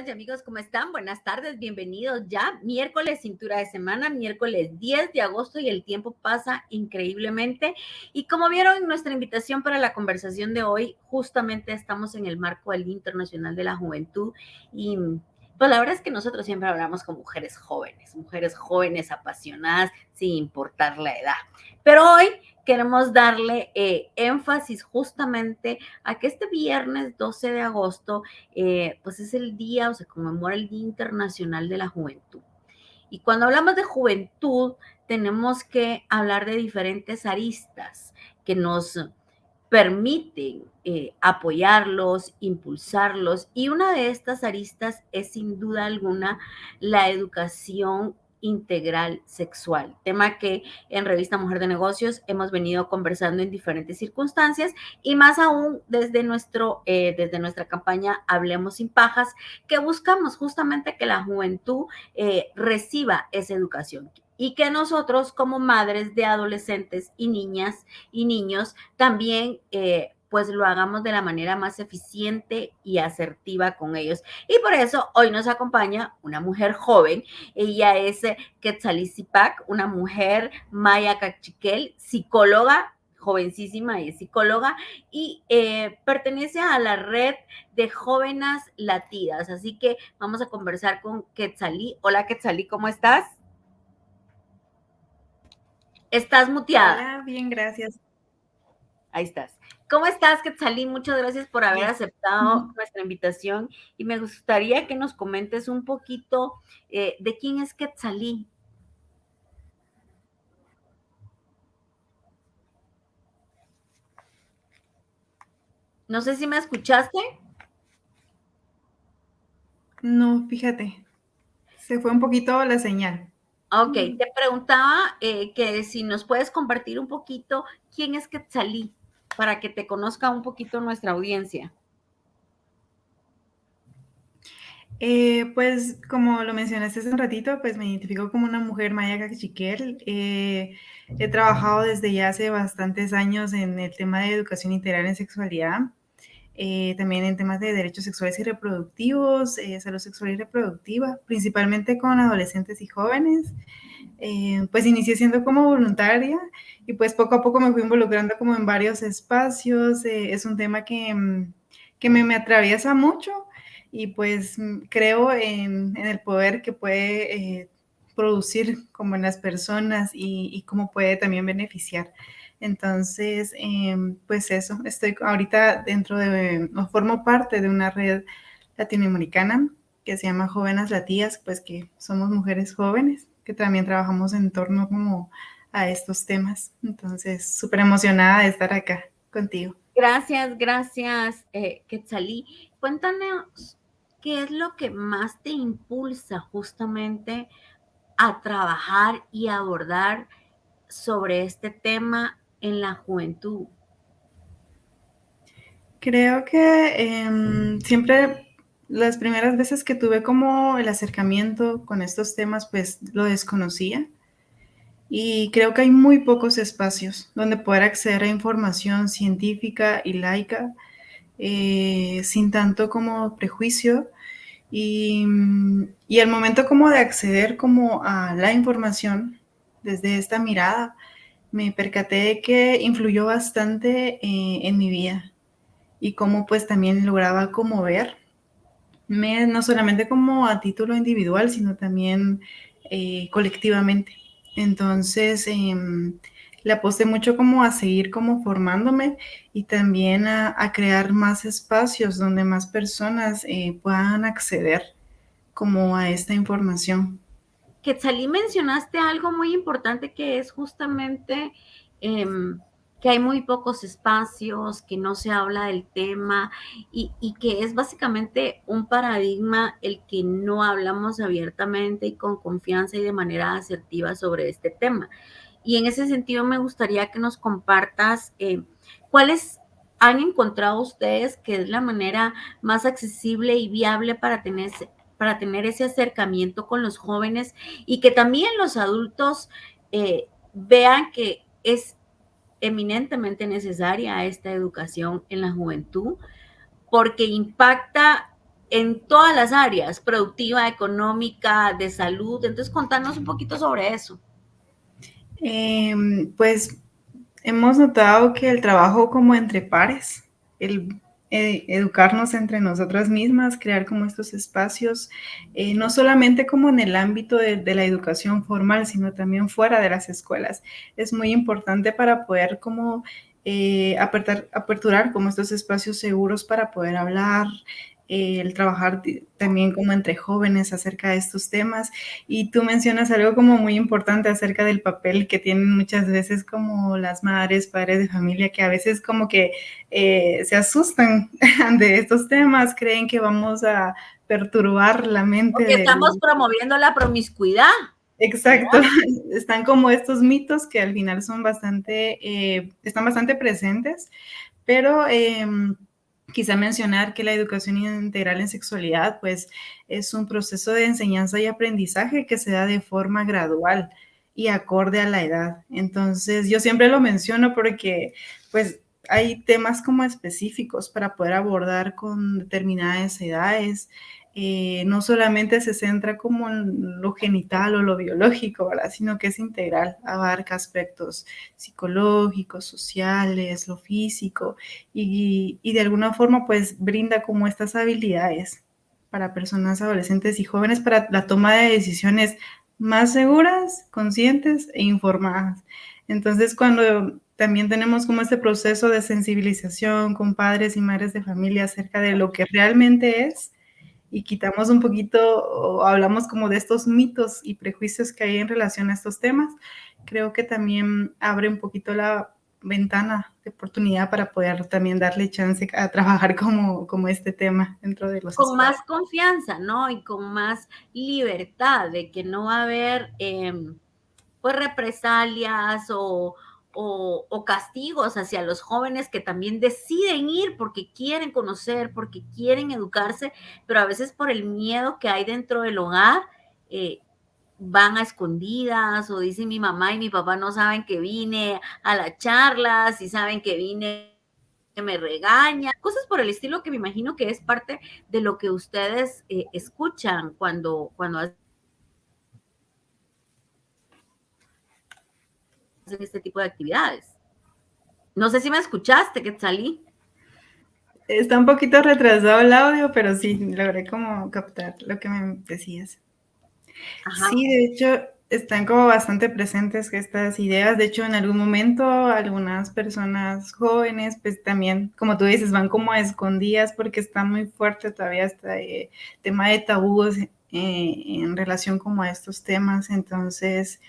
amigas y amigos, ¿cómo están? Buenas tardes, bienvenidos ya. Miércoles, cintura de semana, miércoles 10 de agosto y el tiempo pasa increíblemente. Y como vieron, nuestra invitación para la conversación de hoy, justamente estamos en el marco del Día Internacional de la Juventud y pues la verdad es que nosotros siempre hablamos con mujeres jóvenes apasionadas sin importar la edad. Pero hoy queremos darle énfasis justamente a que este viernes 12 de agosto pues es el día o se conmemora el Día Internacional de la Juventud. Y cuando hablamos de juventud, tenemos que hablar de diferentes aristas que nos permiten apoyarlos, impulsarlos. Y una de estas aristas es sin duda alguna la educación integral sexual, tema que en Revista Mujer de Negocios hemos venido conversando en diferentes circunstancias y más aún desde nuestra campaña Hablemos sin pajas, que buscamos justamente que la juventud reciba esa educación y que nosotros como madres de adolescentes y niñas y niños también pues lo hagamos de la manera más eficiente y asertiva con ellos. Y por eso hoy nos acompaña una mujer joven. Ella es Quetzalí Zipac, una mujer maya cachiquel, psicóloga, jovencísima y psicóloga, y pertenece a la red de jóvenes latidas. Así que vamos a conversar con Quetzalí. Hola Quetzalí, ¿cómo estás? Estás muteada. Hola, bien, gracias. Ahí estás. ¿Cómo estás, Quetzalí? Muchas gracias por haber Bien. aceptado nuestra invitación y me gustaría que nos comentes un poquito de quién es Quetzalí. No sé si me escuchaste. No, fíjate, se fue un poquito la señal. Ok, te preguntaba que si nos puedes compartir un poquito quién es Quetzalí para que te conozca un poquito nuestra audiencia. Pues como lo mencionaste hace un ratito, pues me identifico como una mujer maya cachiquel. He trabajado desde ya hace bastantes años en el tema de educación integral en sexualidad, también en temas de derechos sexuales y reproductivos, salud sexual y reproductiva, principalmente con adolescentes y jóvenes. Pues inicié siendo como voluntaria y pues poco a poco me fui involucrando como en varios espacios. Es un tema que me atraviesa mucho y pues creo en el poder que puede producir como en las personas y cómo puede también beneficiar. Entonces, pues eso, estoy ahorita formo parte de una red latinoamericana que se llama Jóvenes Latidas, pues que somos mujeres jóvenes que también trabajamos en torno como a estos temas. Entonces, súper emocionada de estar acá contigo. Gracias, Quetzalí. Cuéntanos, ¿qué es lo que más te impulsa justamente a trabajar y abordar sobre este tema en la juventud? Creo que siempre las primeras veces que tuve como el acercamiento con estos temas, pues lo desconocía. Y creo que hay muy pocos espacios donde poder acceder a información científica y laica sin tanto como prejuicio. Y al momento como de acceder como a la información desde esta mirada, me percaté de que influyó bastante en mi vida y cómo pues también lograba como verme no solamente como a título individual, sino también colectivamente. Entonces, le aposté mucho como a seguir como formándome y también a crear más espacios donde más personas puedan acceder como a esta información. Quetzalí, mencionaste algo muy importante que es justamente que hay muy pocos espacios, que no se habla del tema y que es básicamente un paradigma el que no hablamos abiertamente y con confianza y de manera asertiva sobre este tema. Y en ese sentido me gustaría que nos compartas cuáles han encontrado ustedes que es la manera más accesible y viable para tener ese acercamiento con los jóvenes y que también los adultos vean que es eminentemente necesaria esta educación en la juventud porque impacta en todas las áreas, productiva, económica, de salud. Entonces, contanos un poquito sobre eso. Pues hemos notado que el trabajo como entre pares, el educarnos entre nosotras mismas, crear como estos espacios, no solamente como en el ámbito de la educación formal, sino también fuera de las escuelas. Es muy importante para poder como aperturar como estos espacios seguros para poder hablar, el trabajar también como entre jóvenes acerca de estos temas. Y tú mencionas algo como muy importante acerca del papel que tienen muchas veces como las madres, padres de familia, que a veces como que se asustan de estos temas, creen que vamos a perturbar la mente Porque estamos promoviendo la promiscuidad. Exacto, ¿Verdad? están como estos mitos que al final son están bastante presentes, pero quizá mencionar que la educación integral en sexualidad, pues, es un proceso de enseñanza y aprendizaje que se da de forma gradual y acorde a la edad. Entonces, yo siempre lo menciono porque, pues, hay temas como específicos para poder abordar con determinadas edades. No solamente se centra como en lo genital o lo biológico, ¿verdad? Sino que es integral, abarca aspectos psicológicos, sociales, lo físico, y de alguna forma pues brinda como estas habilidades para personas adolescentes y jóvenes para la toma de decisiones más seguras, conscientes e informadas. Entonces, cuando también tenemos como este proceso de sensibilización con padres y madres de familia acerca de lo que realmente es, y quitamos un poquito o hablamos como de estos mitos y prejuicios que hay en relación a estos temas, creo que también abre un poquito la ventana de oportunidad para poder también darle chance a trabajar como este tema dentro de los Con espacios. más confianza, ¿no? Y con más libertad de que no va a haber pues represalias o castigos hacia los jóvenes que también deciden ir porque quieren conocer, porque quieren educarse, pero a veces por el miedo que hay dentro del hogar, van a escondidas o dicen mi mamá y mi papá no saben que vine a la charla, si saben que vine me regaña, cosas por el estilo que me imagino que es parte de lo que ustedes escuchan cuando hacen este tipo de actividades. No sé si me escuchaste, que salí. Está un poquito retrasado el audio, pero sí, logré como captar lo que me decías. Ajá. Sí, de hecho, están como bastante presentes estas ideas. De hecho, en algún momento algunas personas jóvenes, pues también, como tú dices, van como a escondidas porque está muy fuerte todavía este tema de tabúes en relación como a estos temas. Entonces,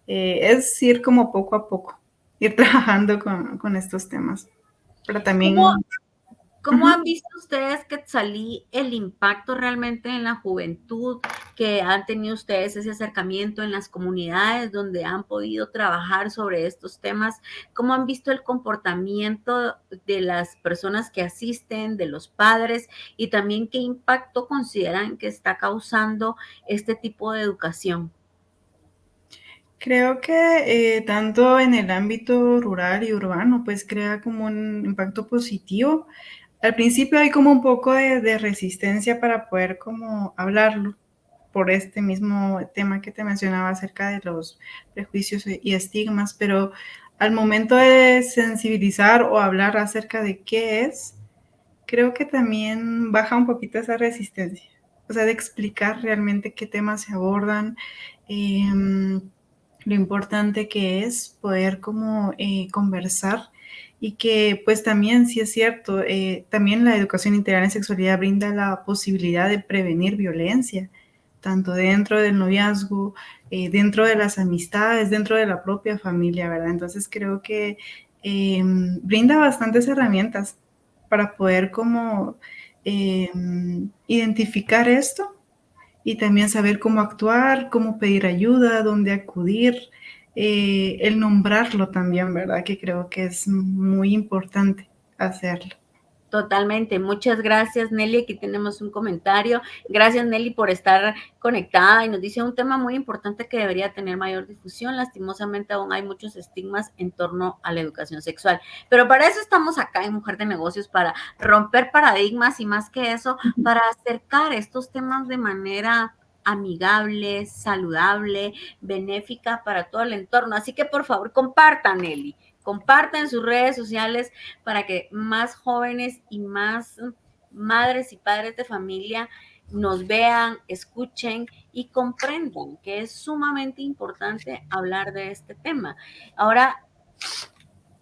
es ir como poco a poco, ir trabajando con estos temas. Pero ¿Cómo, también... ¿Cómo han visto ustedes, Quetzalí, el impacto realmente en la juventud que han tenido ustedes ese acercamiento en las comunidades donde han podido trabajar sobre estos temas? ¿Cómo han visto el comportamiento de las personas que asisten, de los padres y también qué impacto consideran que está causando este tipo de educación? Creo que tanto en el ámbito rural y urbano, pues crea como un impacto positivo. Al principio hay como un poco de resistencia para poder como hablarlo por este mismo tema que te mencionaba acerca de los prejuicios y estigmas, pero al momento de sensibilizar o hablar acerca de qué es, creo que también baja un poquito esa resistencia, o sea, de explicar realmente qué temas se abordan, lo importante que es poder como conversar y que pues también, sí es cierto, también la educación integral en sexualidad brinda la posibilidad de prevenir violencia, tanto dentro del noviazgo, dentro de las amistades, dentro de la propia familia, ¿verdad? Entonces creo que brinda bastantes herramientas para poder como identificar esto y también saber cómo actuar, cómo pedir ayuda, dónde acudir, el nombrarlo también, ¿verdad? Que creo que es muy importante hacerlo. Totalmente. Muchas gracias, Nelly. Aquí tenemos un comentario. Gracias, Nelly, por estar conectada y nos dice un tema muy importante que debería tener mayor difusión. Lastimosamente aún hay muchos estigmas en torno a la educación sexual. Pero para eso estamos acá en Mujer de Negocios, para romper paradigmas y más que eso, para acercar estos temas de manera amigable, saludable, benéfica para todo el entorno. Así que por favor, compartan, Nelly. Compartan en sus redes sociales para que más jóvenes y más madres y padres de familia nos vean, escuchen y comprendan que es sumamente importante hablar de este tema. Ahora,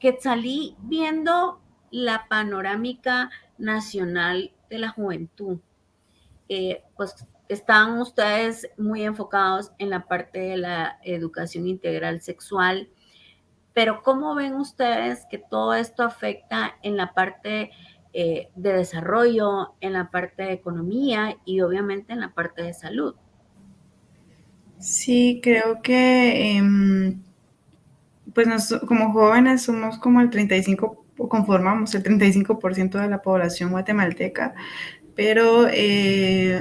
Quetzalí, viendo la panorámica nacional de la juventud, pues están ustedes muy enfocados en la parte de la educación integral sexual. Pero ¿cómo ven ustedes que todo esto afecta en la parte de desarrollo, en la parte de economía y obviamente en la parte de salud? Sí, creo que pues como jóvenes somos como el 35, conformamos el 35% de la población guatemalteca, pero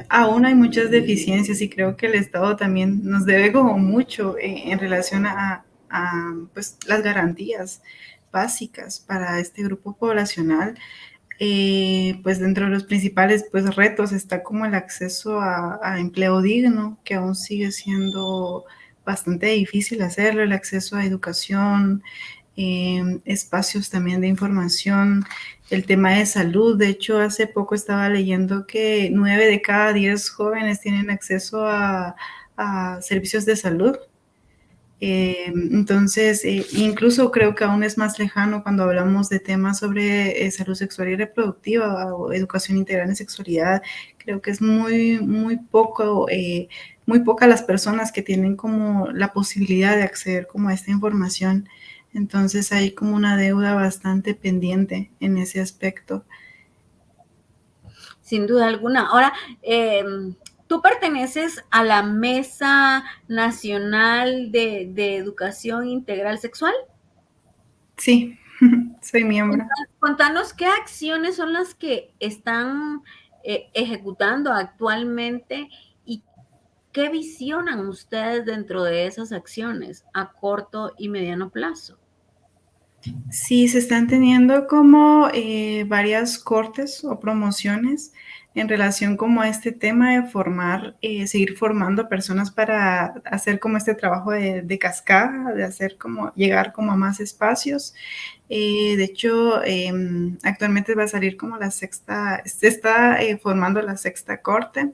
aún hay muchas deficiencias y creo que el Estado también nos debe como mucho en relación a pues, las garantías básicas para este grupo poblacional. Pues dentro de los principales pues, retos está como el acceso a empleo digno, que aún sigue siendo bastante difícil hacerlo, el acceso a educación, espacios también de información, el tema de salud. De hecho, hace poco estaba leyendo que 9 de cada 10 jóvenes tienen acceso a servicios de salud. Entonces, incluso creo que aún es más lejano cuando hablamos de temas sobre salud sexual y reproductiva o educación integral en sexualidad. Creo que es muy poco, muy pocas las personas que tienen como la posibilidad de acceder como a esta información. Entonces hay como una deuda bastante pendiente en ese aspecto. Sin duda alguna. Ahora, tú perteneces a la Mesa Nacional de Educación Integral Sexual. Sí, soy miembro. Contanos qué acciones son las que están ejecutando actualmente y qué visionan ustedes dentro de esas acciones a corto y mediano plazo. Sí, se están teniendo como varias cortes o promociones en relación como a este tema de formar, seguir formando personas para hacer como este trabajo de cascada, de hacer como llegar como a más espacios. De hecho, actualmente va a salir como la sexta, se está formando la sexta corte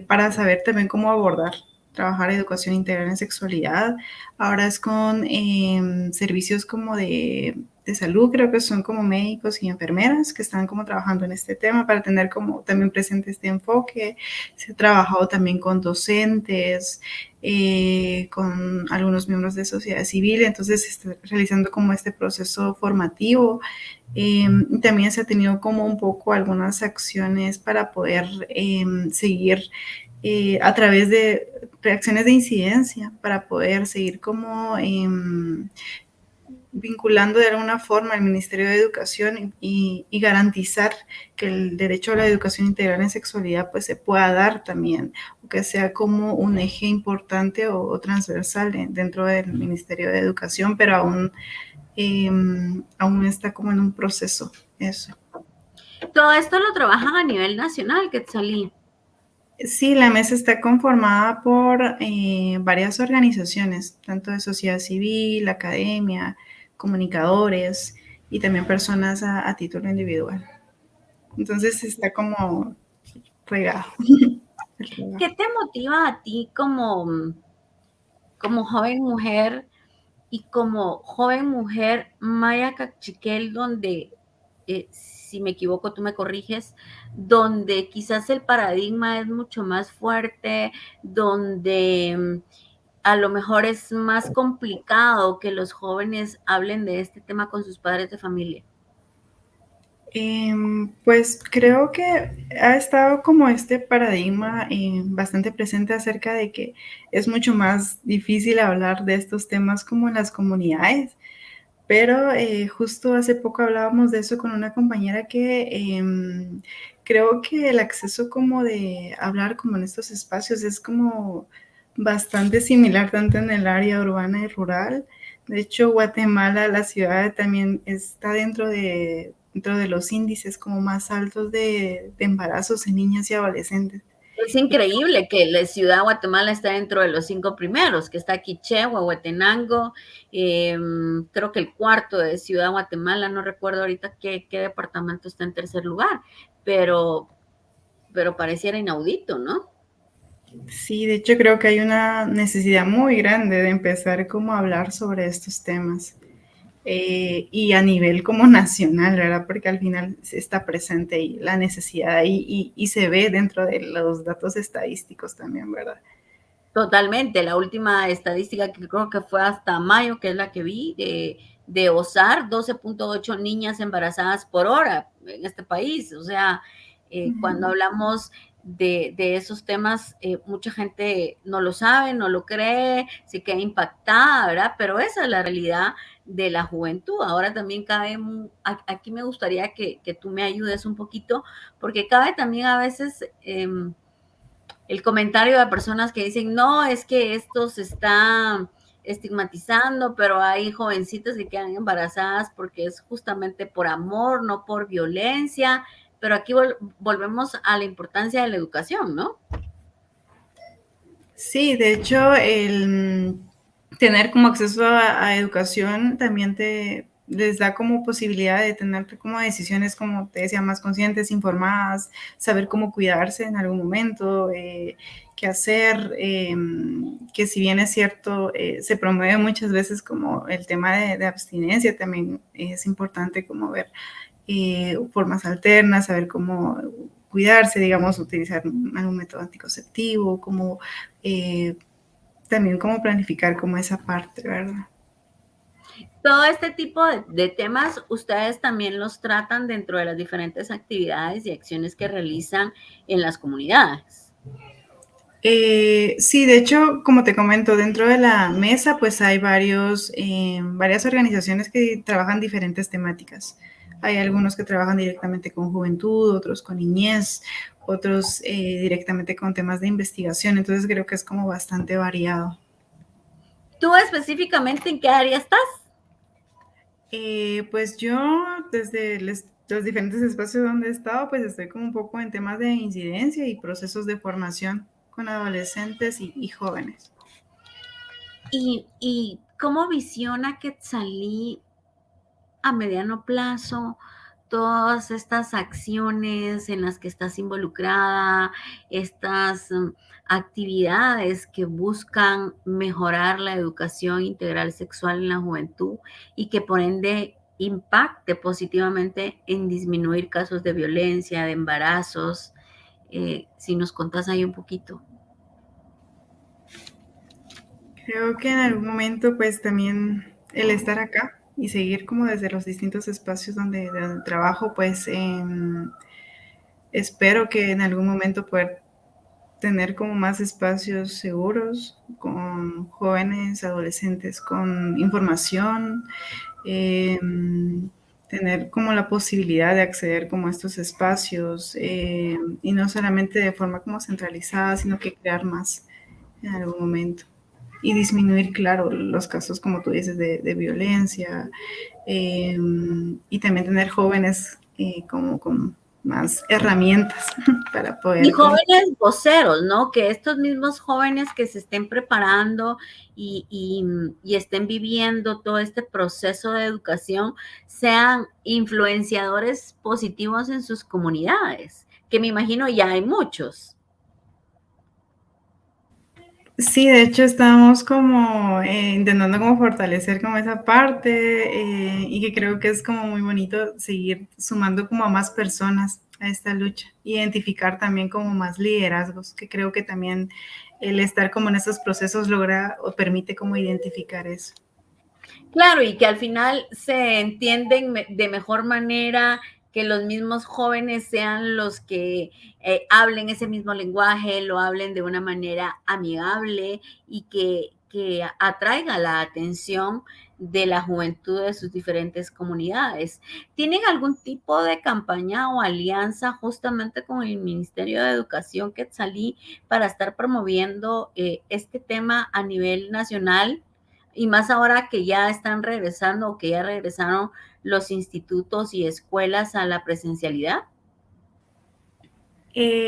para saber también cómo abordar trabajar educación integral en sexualidad. Ahora es con servicios como de salud, creo que son como médicos y enfermeras que están como trabajando en este tema para tener como también presente este enfoque. Se ha trabajado también con docentes, con algunos miembros de sociedad civil, entonces se está realizando como este proceso formativo. También se ha tenido como un poco algunas acciones para poder seguir a través de reacciones de incidencia para poder seguir como vinculando de alguna forma al Ministerio de Educación y garantizar que el derecho a la educación integral en sexualidad pues se pueda dar también, o que sea como un eje importante o transversal dentro del Ministerio de Educación, pero aún está como en un proceso eso. Todo esto lo trabajan a nivel nacional, Quetzalí. Sí, la mesa está conformada por varias organizaciones, tanto de sociedad civil, academia, comunicadores y también personas a título individual. Entonces está como regado. ¿Qué te motiva a ti como joven mujer y como joven mujer maya cachiquel, donde, si me equivoco, tú me corriges, donde quizás el paradigma es mucho más fuerte, donde a lo mejor es más complicado que los jóvenes hablen de este tema con sus padres de familia? Pues creo que ha estado como este paradigma bastante presente acerca de que es mucho más difícil hablar de estos temas como en las comunidades, Pero justo hace poco hablábamos de eso con una compañera que creo que el acceso como de hablar como en estos espacios es como bastante similar tanto en el área urbana y rural. De hecho, Guatemala, la ciudad también está dentro de los índices como más altos de embarazos en niñas y adolescentes. Es increíble que la ciudad de Guatemala está dentro de los 5 primeros, que está Quiché, Huehuetenango, creo que el cuarto de Ciudad de Guatemala, no recuerdo ahorita qué departamento está en tercer lugar, pero, pero pareciera inaudito, ¿no? Sí, de hecho creo que hay una necesidad muy grande de empezar como a hablar sobre estos temas. Y a nivel como nacional, ¿verdad? Porque al final está presente y la necesidad ahí y se ve dentro de los datos estadísticos también, ¿verdad? Totalmente. La última estadística que creo que fue hasta mayo, que es la que vi, de OSAR, 12.8 niñas embarazadas por hora en este país. O sea, cuando hablamos de esos temas, mucha gente no lo sabe, no lo cree, se queda impactada, ¿verdad? Pero esa es la realidad de la juventud. Ahora también cabe, aquí me gustaría que tú me ayudes un poquito, porque cabe también a veces el comentario de personas que dicen, no, es que esto se está estigmatizando, pero hay jovencitas que quedan embarazadas porque es justamente por amor, no por violencia, pero aquí volvemos a la importancia de la educación, ¿no? Sí, de hecho, el tener como acceso a educación también te les da como posibilidad de tener como decisiones, como te decía, más conscientes, informadas, saber cómo cuidarse en algún momento, qué hacer, que si bien es cierto, se promueve muchas veces como el tema de abstinencia, también es importante como ver formas alternas, saber cómo cuidarse, digamos, utilizar algún método anticonceptivo, como también cómo planificar como esa parte, ¿verdad? Todo este tipo de temas, ustedes también los tratan dentro de las diferentes actividades y acciones que realizan en las comunidades. Sí, de hecho, como te comento, dentro de la mesa, pues hay varias organizaciones que trabajan diferentes temáticas. Hay algunos que trabajan directamente con juventud, otros con niñez, otros directamente con temas de investigación. Entonces creo que es como bastante variado. ¿Tú específicamente en qué área estás? Pues yo, desde los diferentes espacios donde he estado, pues estoy como un poco en temas de incidencia y procesos de formación con adolescentes y jóvenes. ¿Y cómo visiona Quetzalí a mediano plazo todas estas acciones en las que estás involucrada, estas actividades que buscan mejorar la educación integral sexual en la juventud y que por ende impacte positivamente en disminuir casos de violencia, de embarazos? Si nos contás ahí un poquito. Creo que en algún momento, pues también el estar acá y seguir como desde los distintos espacios donde trabajo, pues espero que en algún momento poder tener como más espacios seguros con jóvenes, adolescentes, con información, eh, tener como la posibilidad de acceder como a estos espacios y no solamente de forma como centralizada, sino que crear más en algún momento y disminuir, claro, los casos, como tú dices, de violencia y también tener jóvenes como con más herramientas para Y poder como... jóvenes voceros, ¿no? Que estos mismos jóvenes que se estén preparando y estén viviendo todo este proceso de educación sean influenciadores positivos en sus comunidades, que me imagino ya hay muchos. Sí, de hecho estamos como intentando como fortalecer como esa parte y que creo que es como muy bonito seguir sumando como a más personas a esta lucha, identificar también como más liderazgos, que creo que también el estar como en estos procesos logra o permite como identificar eso. Claro, y que al final se entienden de mejor manera, que los mismos jóvenes sean los que hablen ese mismo lenguaje, lo hablen de una manera amigable y que atraiga la atención de la juventud de sus diferentes comunidades. ¿Tienen algún tipo de campaña o alianza justamente con el Ministerio de Educación Quetzalí para estar promoviendo este tema a nivel nacional? Y más ahora que ya están regresando o que ya regresaron los institutos y escuelas a la presencialidad.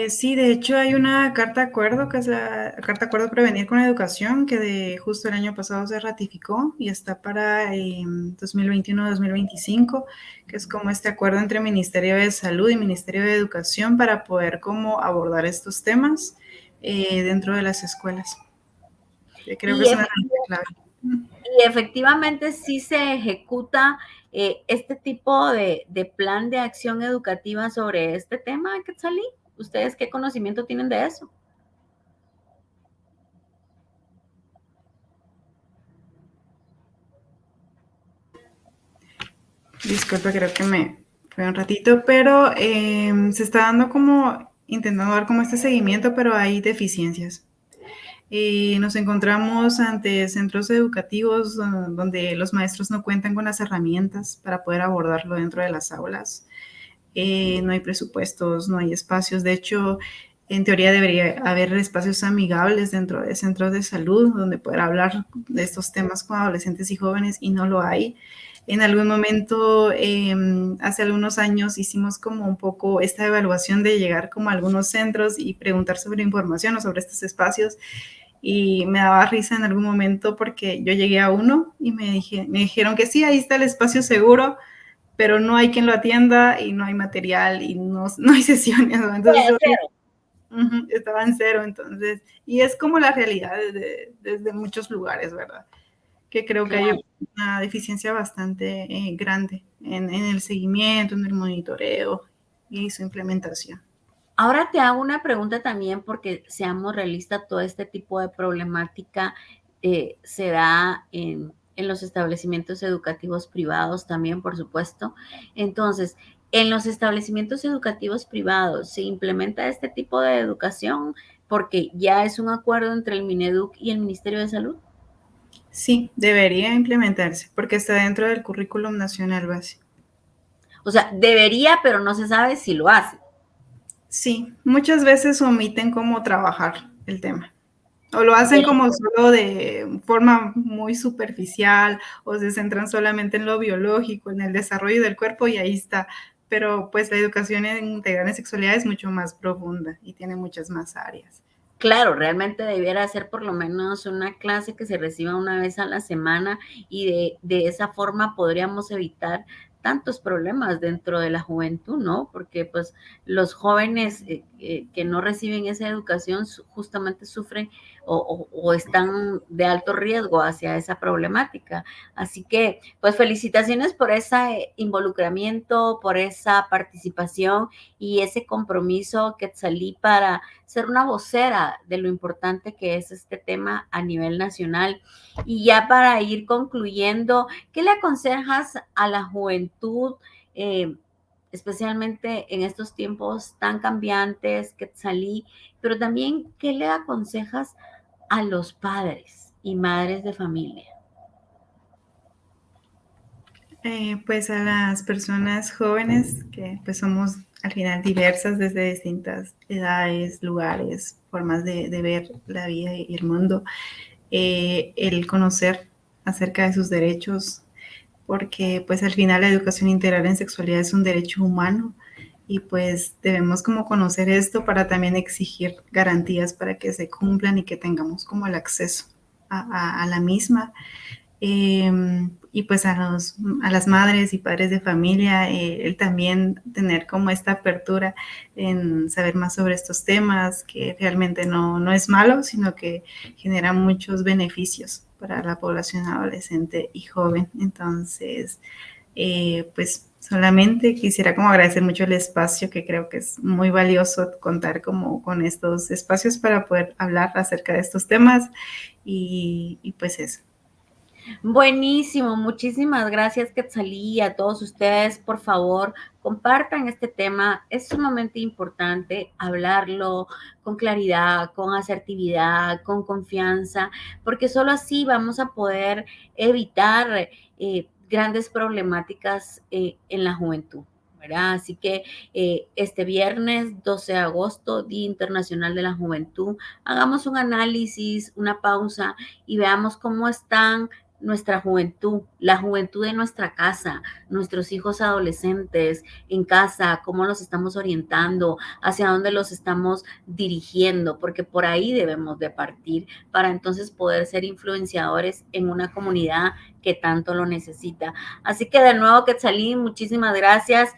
Sí, de hecho hay una carta de acuerdo, que es la Carta de Acuerdo Prevenir con la Educación, que justo el año pasado se ratificó y está para 2021-2025, que es como este acuerdo entre Ministerio de Salud y Ministerio de Educación para poder como abordar estos temas dentro de las escuelas. Creo que Y, es una clave. y efectivamente sí se ejecuta este tipo de plan de acción educativa sobre este tema, Quetzalí. ¿Ustedes qué conocimiento tienen de eso? Disculpe, creo que me fue un ratito, pero se está dando como, intentando dar como este seguimiento, pero hay deficiencias. Nos encontramos ante centros educativos donde los maestros no cuentan con las herramientas para poder abordarlo dentro de las aulas. No hay presupuestos, no hay espacios. De hecho, en teoría debería haber espacios amigables dentro de centros de salud donde poder hablar de estos temas con adolescentes y jóvenes, y no lo hay. En algún momento, hace algunos años, hicimos como un poco esta evaluación de llegar como a algunos centros y preguntar sobre información o sobre estos espacios, y me daba risa en algún momento porque yo llegué a uno y me dijeron que sí, ahí está el espacio seguro, pero no hay quien lo atienda y no hay material y no hay sesiones, ¿no? Entonces estaba en cero, entonces, y es como la realidad desde muchos lugares, ¿verdad? Que creo que hay una deficiencia bastante grande en el seguimiento, en el monitoreo y su implementación. Ahora te hago una pregunta también, porque seamos realistas, todo este tipo de problemática se da en los establecimientos educativos privados también, por supuesto. Entonces, en los establecimientos educativos privados se implementa este tipo de educación porque ya es un acuerdo entre el Mineduc y el Ministerio de Salud. Sí, debería implementarse porque está dentro del currículum nacional básico. O sea, debería, pero no se sabe si lo hace. Sí, muchas veces omiten cómo trabajar el tema. O lo hacen como solo de forma muy superficial, o se centran solamente en lo biológico, en el desarrollo del cuerpo, y ahí está. Pero pues la educación integral en sexualidad es mucho más profunda y tiene muchas más áreas. Claro, realmente debiera ser por lo menos una clase que se reciba una vez a la semana, y de esa forma podríamos evitar tantos problemas dentro de la juventud, ¿no? Porque pues los jóvenes que no reciben esa educación justamente sufren o están de alto riesgo hacia esa problemática. Así que pues felicitaciones por ese involucramiento, por esa participación y ese compromiso, Quetzalí, para ser una vocera de lo importante que es este tema a nivel nacional. Y ya para ir concluyendo, ¿qué le aconsejas a la juventud, especialmente en estos tiempos tan cambiantes, Quetzalí, pero también qué le aconsejas a los padres y madres de familia? Pues a las personas jóvenes, que pues somos al final diversas desde distintas edades, lugares, formas de ver la vida y el mundo, el conocer acerca de sus derechos, porque pues al final la educación integral en sexualidad es un derecho humano, y pues debemos como conocer esto para también exigir garantías para que se cumplan y que tengamos como el acceso a la misma. Y pues a las madres y padres de familia, el también tener como esta apertura en saber más sobre estos temas, que realmente no es malo, sino que genera muchos beneficios para la población adolescente y joven. Entonces, pues solamente quisiera como agradecer mucho el espacio, que creo que es muy valioso contar como con estos espacios para poder hablar acerca de estos temas, y pues eso. Buenísimo, muchísimas gracias, Quetzalí, a todos ustedes, por favor, compartan este tema, es sumamente importante hablarlo con claridad, con asertividad, con confianza, porque solo así vamos a poder evitar grandes problemáticas en la juventud. ¿Verdad? Así que este viernes 12 de agosto, Día Internacional de la Juventud, hagamos un análisis, una pausa y veamos cómo están nuestra juventud, la juventud de nuestra casa, nuestros hijos adolescentes en casa, cómo los estamos orientando, hacia dónde los estamos dirigiendo, porque por ahí debemos de partir para entonces poder ser influenciadores en una comunidad que tanto lo necesita. Así que de nuevo, Quetzalín, muchísimas gracias.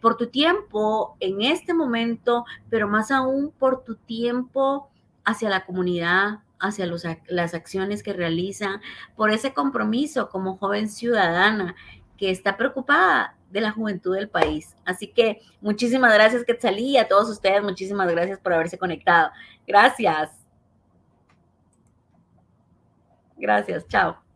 Por tu tiempo en este momento, pero más aún por tu tiempo hacia la comunidad, hacia las acciones que realiza, por ese compromiso como joven ciudadana que está preocupada de la juventud del país. Así que muchísimas gracias, Quetzalí, y a todos ustedes, muchísimas gracias por haberse conectado. Gracias. Gracias, chao.